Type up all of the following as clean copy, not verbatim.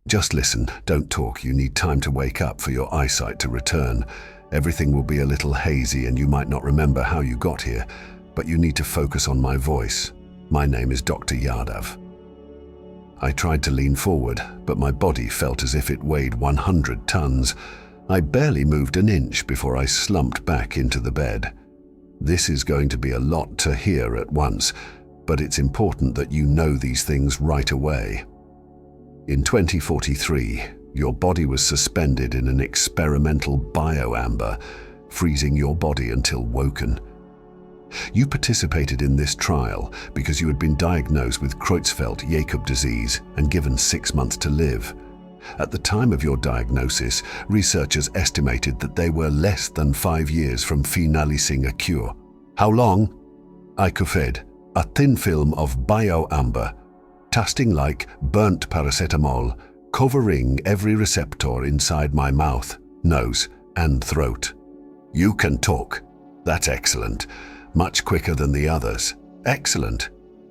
Just listen, don't talk. You need time to wake up for your eyesight to return. Everything will be a little hazy and you might not remember how you got here, but you need to focus on my voice. My name is Dr. Yadav. I tried to lean forward, but my body felt as if it weighed 100 tons. I barely moved an inch before I slumped back into the bed. This is going to be a lot to hear at once, but it's important that you know these things right away. In 2043, your body was suspended in an experimental bioamber, freezing your body until woken. You participated in this trial because you had been diagnosed with Creutzfeldt-Jakob disease and given 6 months to live. At the time of your diagnosis, researchers estimated that they were less than 5 years from finalizing a cure. How long? I coughed, a thin film of bioamber, tasting like burnt paracetamol, covering every receptor inside my mouth, nose, and throat. You can talk. That's excellent. Much quicker than the others. Excellent.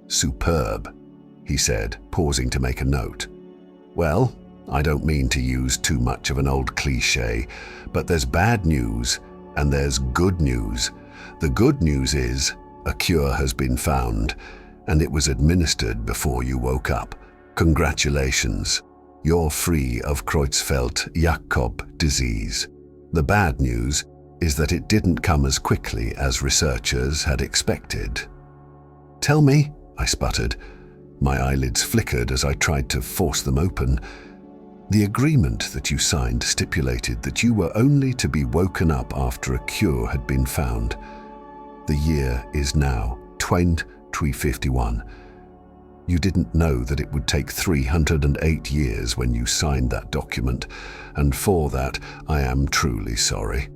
Superb, he said, pausing to make a note. Well, I don't mean to use too much of an old cliché, but there's bad news and there's good news. The good news is a cure has been found, and it was administered before you woke up. Congratulations. You're free of Creutzfeldt-Jakob disease. The bad news is that it didn't come as quickly as researchers had expected. Tell me, I sputtered. My eyelids flickered as I tried to force them open. The agreement that you signed stipulated that you were only to be woken up after a cure had been found. The year is now 2051. You didn't know that it would take 308 years when you signed that document, and for that I am truly sorry.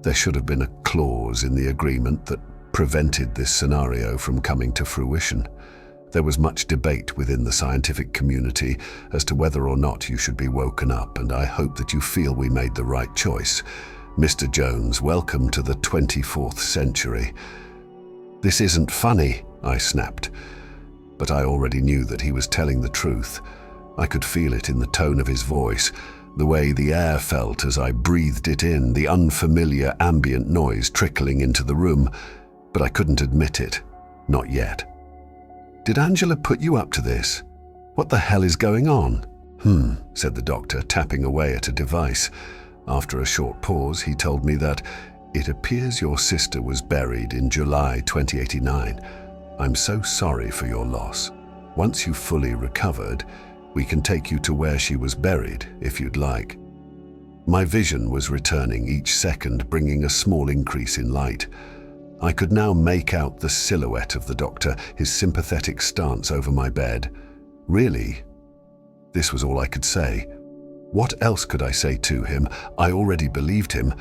There should have been a clause in the agreement that prevented this scenario from coming to fruition. There was much debate within the scientific community as to whether or not you should be woken up, and I hope that you feel we made the right choice. Mr. Jones, welcome to the 24th century. This isn't funny, I snapped. But I already knew that he was telling the truth. I could feel it in the tone of his voice, the way the air felt as I breathed it in, the unfamiliar ambient noise trickling into the room, but I couldn't admit it. Not yet. Did Angela put you up to this? What the hell is going on? Said the doctor, tapping away at a device. After a short pause, he told me that it appears your sister was buried in July 2089. I'm so sorry for your loss. Once you've fully recovered, we can take you to where she was buried, if you'd like. My vision was returning each second, bringing a small increase in light. I could now make out the silhouette of the doctor, his sympathetic stance over my bed. Really? This was all I could say. What else could I say to him? I already believed him.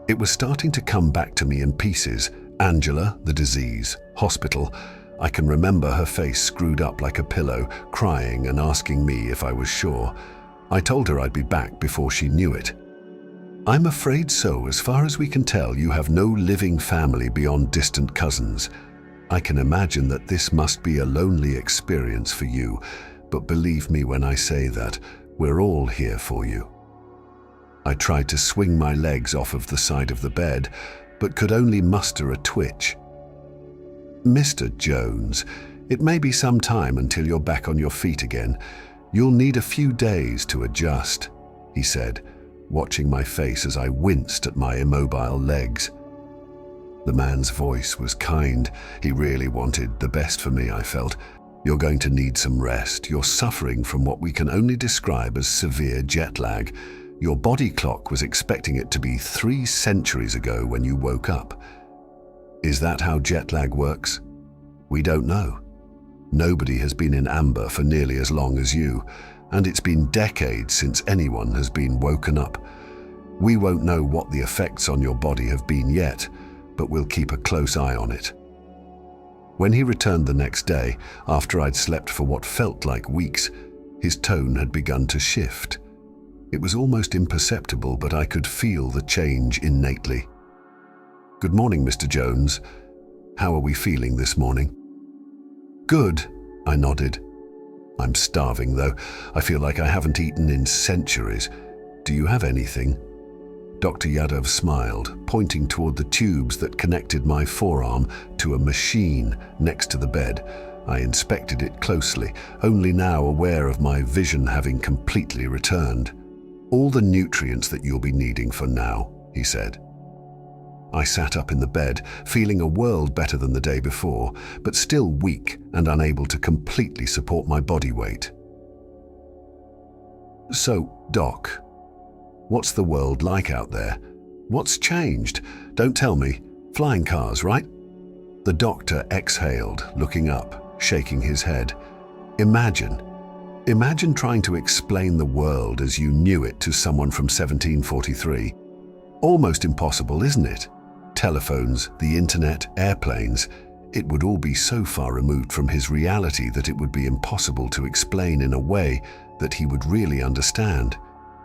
It was starting to come back to me in pieces. Angela, the disease, hospital. I can remember her face screwed up like a pillow, crying and asking me if I was sure. I told her I'd be back before she knew it. I'm afraid so. As far as we can tell, you have no living family beyond distant cousins. I can imagine that this must be a lonely experience for you, but believe me when I say that we're all here for you. I tried to swing my legs off of the side of the bed, but could only muster a twitch. Mr. Jones, it may be some time until you're back on your feet again. You'll need a few days to adjust, he said, watching my face as I winced at my immobile legs. The man's voice was kind. He really wanted the best for me, I felt. You're going to need some rest. You're suffering from what we can only describe as severe jet lag. Your body clock was expecting it to be 3 centuries ago when you woke up. Is that how jet lag works? We don't know. Nobody has been in amber for nearly as long as you, and it's been decades since anyone has been woken up. We won't know what the effects on your body have been yet, but we'll keep a close eye on it. When he returned the next day, after I'd slept for what felt like weeks, his tone had begun to shift. It was almost imperceptible, but I could feel the change innately. Good morning, Mr. Jones. How are we feeling this morning? Good, I nodded. I'm starving, though. I feel like I haven't eaten in centuries. Do you have anything? Dr. Yadav smiled, pointing toward the tubes that connected my forearm to a machine next to the bed. I inspected it closely, only now aware of my vision having completely returned. All the nutrients that you'll be needing for now, he said. I sat up in the bed, feeling a world better than the day before, but still weak and unable to completely support my body weight. So, Doc, what's the world like out there? What's changed? Don't tell me. Flying cars, right? The doctor exhaled, looking up, shaking his head. Imagine trying to explain the world as you knew it to someone from 1743. Almost impossible, isn't it? Telephones, the internet, airplanes, it would all be so far removed from his reality that it would be impossible to explain in a way that he would really understand.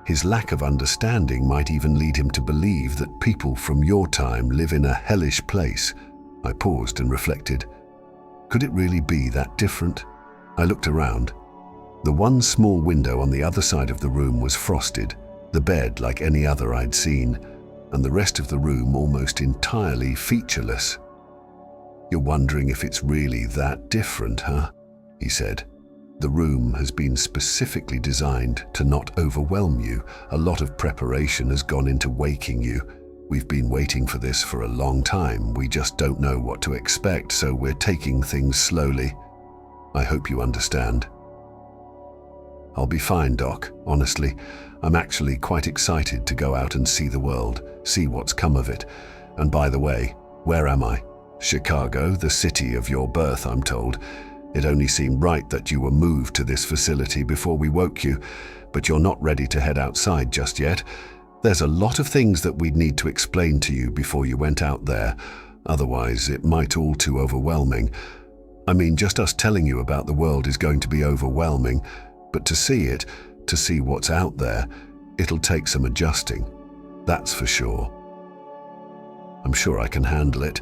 His lack of understanding might even lead him to believe that people from your time live in a hellish place. I paused and reflected. Could it really be that different? I looked around. The one small window on the other side of the room was frosted, the bed like any other I'd seen, and the rest of the room almost entirely featureless. You're wondering if it's really that different, huh? He said. The room has been specifically designed to not overwhelm you. A lot of preparation has gone into waking you. We've been waiting for this for a long time. We just don't know what to expect, so we're taking things slowly. I hope you understand. I'll be fine, Doc. Honestly, I'm actually quite excited to go out and see the world, see what's come of it. And by the way, where am I? Chicago, the city of your birth, I'm told. It only seemed right that you were moved to this facility before we woke you, but you're not ready to head outside just yet. There's a lot of things that we'd need to explain to you before you went out there. Otherwise, it might all too overwhelming. I mean, just us telling you about the world is going to be overwhelming, but to see what's out there, it'll take some adjusting. That's for sure. I'm sure I can handle it,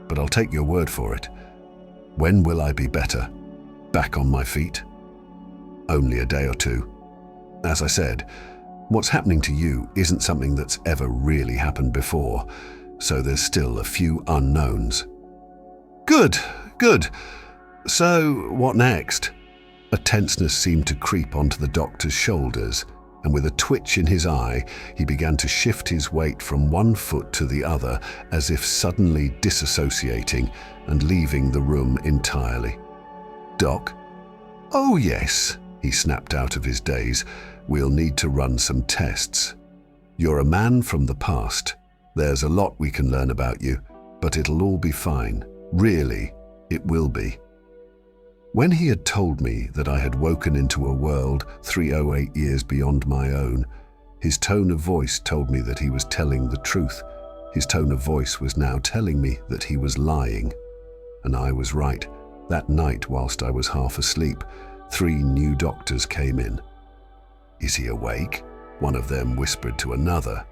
but I'll take your word for it. When will I be better? Back on my feet? Only a day or two. As I said, what's happening to you isn't something that's ever really happened before, so there's still a few unknowns. Good. So, what next? A tenseness seemed to creep onto the doctor's shoulders, and with a twitch in his eye, he began to shift his weight from one foot to the other, as if suddenly disassociating and leaving the room entirely. Doc? Oh yes, he snapped out of his daze. We'll need to run some tests. You're a man from the past. There's a lot we can learn about you, but it'll all be fine. Really, it will be. When he had told me that I had woken into a world 308 years beyond my own, his tone of voice told me that he was telling the truth. His tone of voice was now telling me that he was lying. And I was right. That night, whilst I was half asleep, 3 new doctors came in. Is he awake? One of them whispered to another.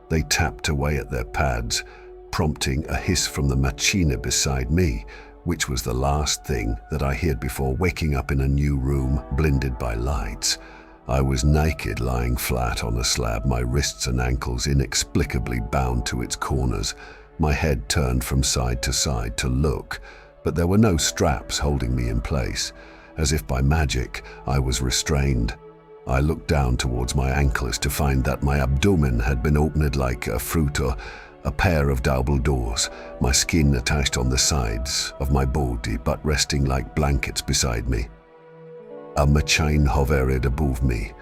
They tapped away at their pads, prompting a hiss from the machina beside me, which was the last thing that I heard before waking up in a new room blinded by lights. I was naked, lying flat on a slab, my wrists and ankles inexplicably bound to its corners, my head turned from side to look, but there were no straps holding me in place. As if by magic, I was restrained. I looked down towards my ankles to find that my abdomen had been opened like a fruit or a pair of double doors, my skin attached on the sides of my body but resting like blankets beside me. A machine hovered above me,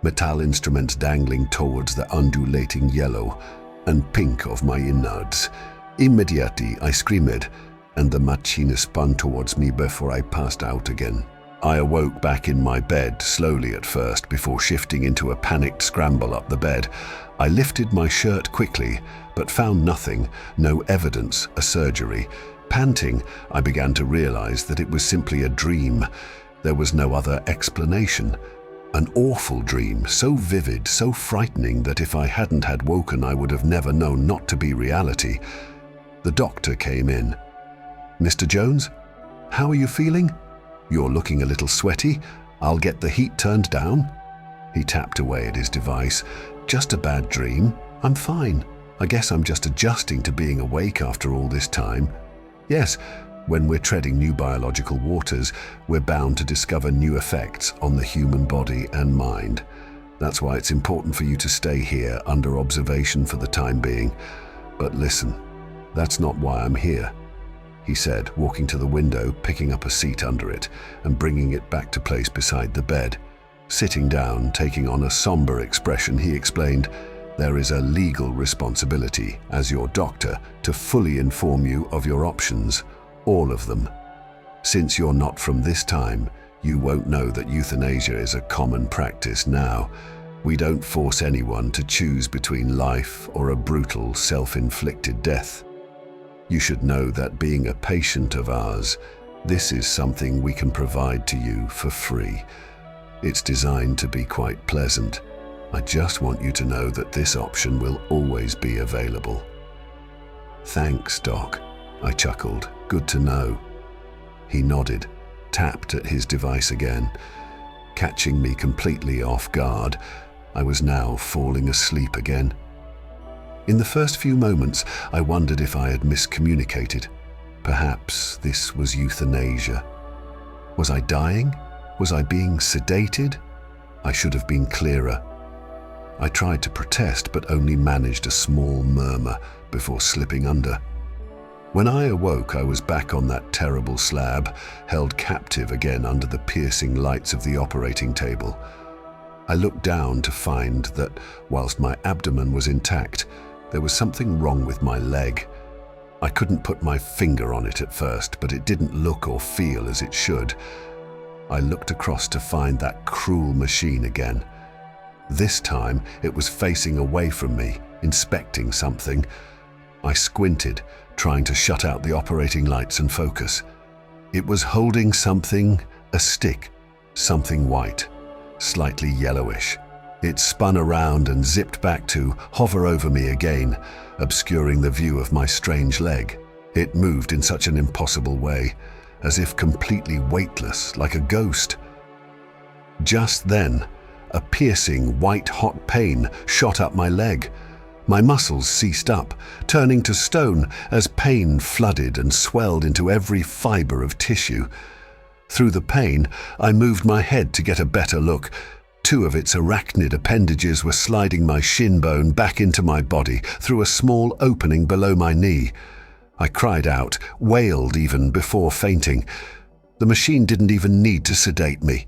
metal instruments dangling towards the undulating yellow and pink of my innards. Immediately I screamed, and the machine spun towards me before I passed out again. I awoke back in my bed, slowly at first, before shifting into a panicked scramble up the bed. I lifted my shirt quickly, but found nothing, no evidence, a surgery. Panting, I began to realize that it was simply a dream. There was no other explanation. An awful dream, so vivid, so frightening that if I hadn't had woken, I would have never known not to be reality. The doctor came in. Mr. Jones, how are you feeling? You're looking a little sweaty. I'll get the heat turned down. He tapped away at his device. Just a bad dream. I'm fine. I guess I'm just adjusting to being awake after all this time. Yes, when we're treading new biological waters, we're bound to discover new effects on the human body and mind. That's why it's important for you to stay here under observation for the time being. But listen, that's not why I'm here, he said, walking to the window, picking up a seat under it and bringing it back to place beside the bed. Sitting down, taking on a somber expression, he explained, there is a legal responsibility as your doctor to fully inform you of your options, all of them. Since you're not from this time, you won't know that euthanasia is a common practice now. We don't force anyone to choose between life or a brutal, self-inflicted death. You should know that being a patient of ours, this is something we can provide to you for free. It's designed to be quite pleasant. I just want you to know that this option will always be available. Thanks, Doc, I chuckled. Good to know. He nodded, tapped at his device again. Catching me completely off guard, I was now falling asleep again. In the first few moments, I wondered if I had miscommunicated. Perhaps this was euthanasia. Was I dying? Was I being sedated? I should have been clearer. I tried to protest, but only managed a small murmur before slipping under. When I awoke, I was back on that terrible slab, held captive again under the piercing lights of the operating table. I looked down to find that, whilst my abdomen was intact, there was something wrong with my leg. I couldn't put my finger on it at first, but it didn't look or feel as it should. I looked across to find that cruel machine again. This time, it was facing away from me, inspecting something. I squinted, trying to shut out the operating lights and focus. It was holding something, a stick, something white, slightly yellowish. It spun around and zipped back to hover over me again, obscuring the view of my strange leg. It moved in such an impossible way, as if completely weightless, like a ghost. Just then, a piercing, white-hot pain shot up my leg. My muscles ceased up, turning to stone as pain flooded and swelled into every fiber of tissue. Through the pain, I moved my head to get a better look. Two of its arachnid appendages were sliding my shin bone back into my body through a small opening below my knee. I cried out, wailed even before fainting. The machine didn't even need to sedate me.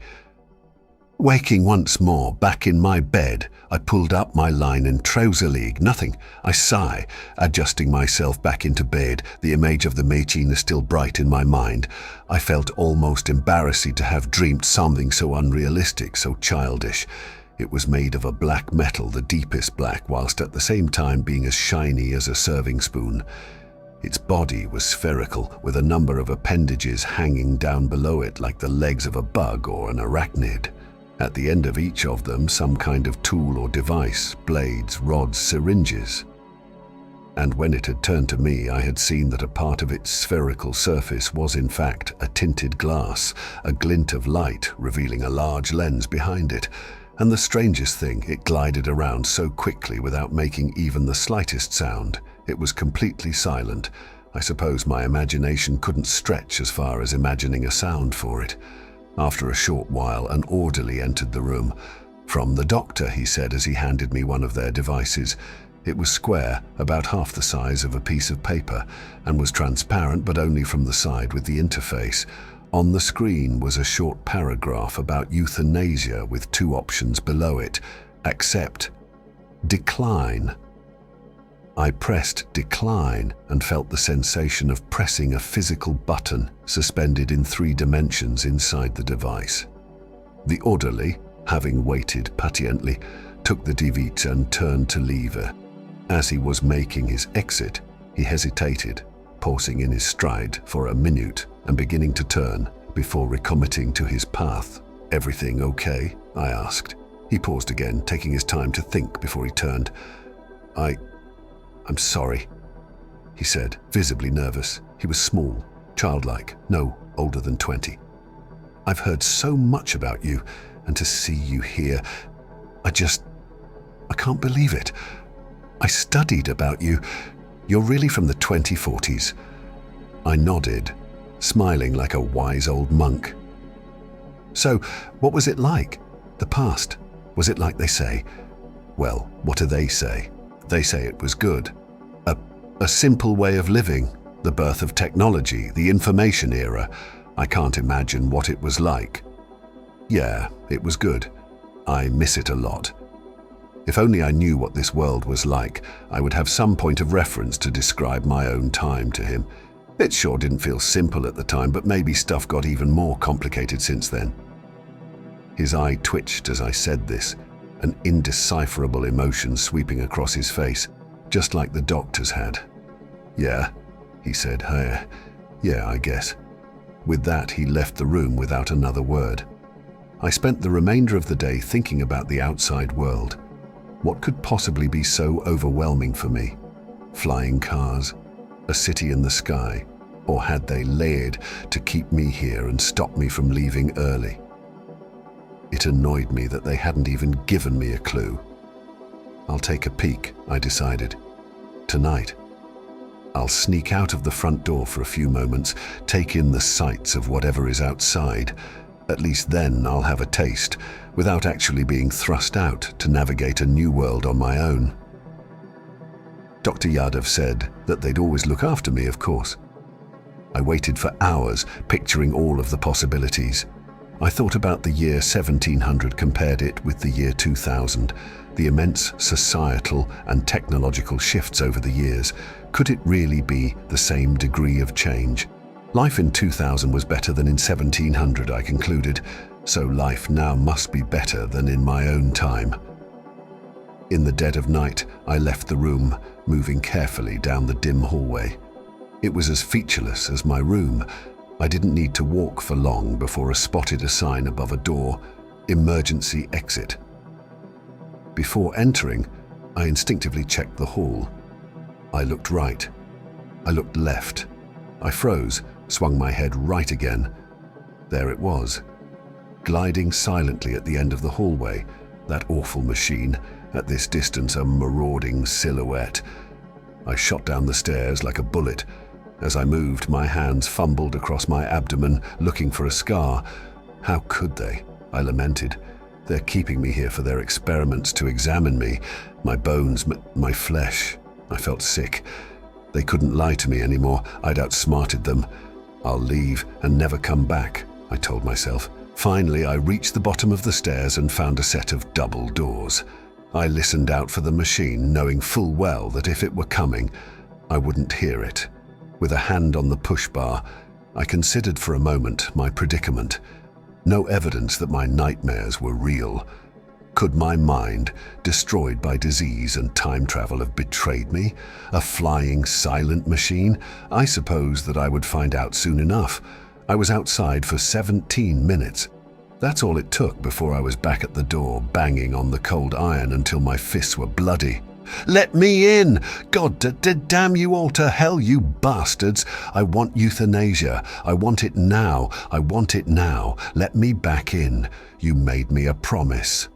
Waking once more, back in my bed, I pulled up my line and trouser league. Nothing. I sigh, adjusting myself back into bed, the image of the machine is still bright in my mind. I felt almost embarrassed to have dreamed something so unrealistic, so childish. It was made of a black metal, the deepest black, whilst at the same time being as shiny as a serving spoon. Its body was spherical, with a number of appendages hanging down below it like the legs of a bug or an arachnid. At the end of each of them, some kind of tool or device, blades, rods, syringes. And when it had turned to me, I had seen that a part of its spherical surface was in fact a tinted glass, a glint of light revealing a large lens behind it. And the strangest thing, it glided around so quickly without making even the slightest sound. It was completely silent. I suppose my imagination couldn't stretch as far as imagining a sound for it. After a short while, an orderly entered the room. "From the doctor," he said as he handed me one of their devices. It was square, about half the size of a piece of paper, and was transparent but only from the side with the interface. On the screen was a short paragraph about euthanasia with two options below it: accept, decline. I pressed decline and felt the sensation of pressing a physical button suspended in 3 dimensions inside the device. The orderly, having waited patiently, took the device and turned to leave her. As he was making his exit, he hesitated, pausing in his stride for a minute and beginning to turn before recommitting to his path. "Everything okay?" I asked. He paused again, taking his time to think before he turned. I'm sorry," he said, visibly nervous. He was small, childlike, no older than 20. I've heard so much about you, and to see you here, I can't believe it. I studied about you. You're really from the 2040s. I nodded, smiling like a wise old monk. So, what was it like? The past? Was it like they say? Well, what do they say? They say it was good. A simple way of living, the birth of technology, the information era. I can't imagine what it was like. Yeah, it was good. I miss it a lot. If only I knew what this world was like, I would have some point of reference to describe my own time to him. It sure didn't feel simple at the time, but maybe stuff got even more complicated since then. His eye twitched as I said this, an indecipherable emotion sweeping across his face, just like the doctor's had. Yeah, he said. Yeah, I guess. With that, he left the room without another word. I spent the remainder of the day thinking about the outside world. What could possibly be so overwhelming for me? Flying cars? A city in the sky? Or had they layered to keep me here and stop me from leaving early? It annoyed me that they hadn't even given me a clue. I'll take a peek, I decided. Tonight. I'll sneak out of the front door for a few moments, take in the sights of whatever is outside. At least then I'll have a taste, without actually being thrust out to navigate a new world on my own. Dr. Yadav said that they'd always look after me, of course. I waited for hours, picturing all of the possibilities. I thought about the year 1700, compared it with the year 2000, the immense societal and technological shifts over the years. Could it really be the same degree of change? Life in 2000 was better than in 1700, I concluded, so life now must be better than in my own time. In the dead of night, I left the room, moving carefully down the dim hallway. It was as featureless as my room. I didn't need to walk for long before I spotted a sign above a door, "Emergency Exit." Before entering, I instinctively checked the hall. I looked right. I looked left. I froze, swung my head right again. There it was, gliding silently at the end of the hallway, that awful machine, at this distance a marauding silhouette. I shot down the stairs like a bullet. As I moved, my hands fumbled across my abdomen, looking for a scar. How could they? I lamented. They're keeping me here for their experiments to examine me, my bones, my flesh. I felt sick. They couldn't lie to me anymore. I'd outsmarted them. I'll leave and never come back, I told myself. Finally, I reached the bottom of the stairs and found a set of double doors. I listened out for the machine, knowing full well that if it were coming, I wouldn't hear it. With a hand on the push bar, I considered for a moment my predicament. No evidence that my nightmares were real. Could my mind, destroyed by disease and time travel, have betrayed me? A flying, silent machine? I suppose that I would find out soon enough. I was outside for 17 minutes. That's all it took before I was back at the door, banging on the cold iron until my fists were bloody. "Let me in! God damn you all to hell, you bastards! I want euthanasia. I want it now. I want it now. Let me back in. You made me a promise."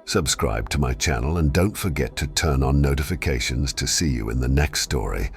Subscribe to my channel and don't forget to turn on notifications to see you in the next story.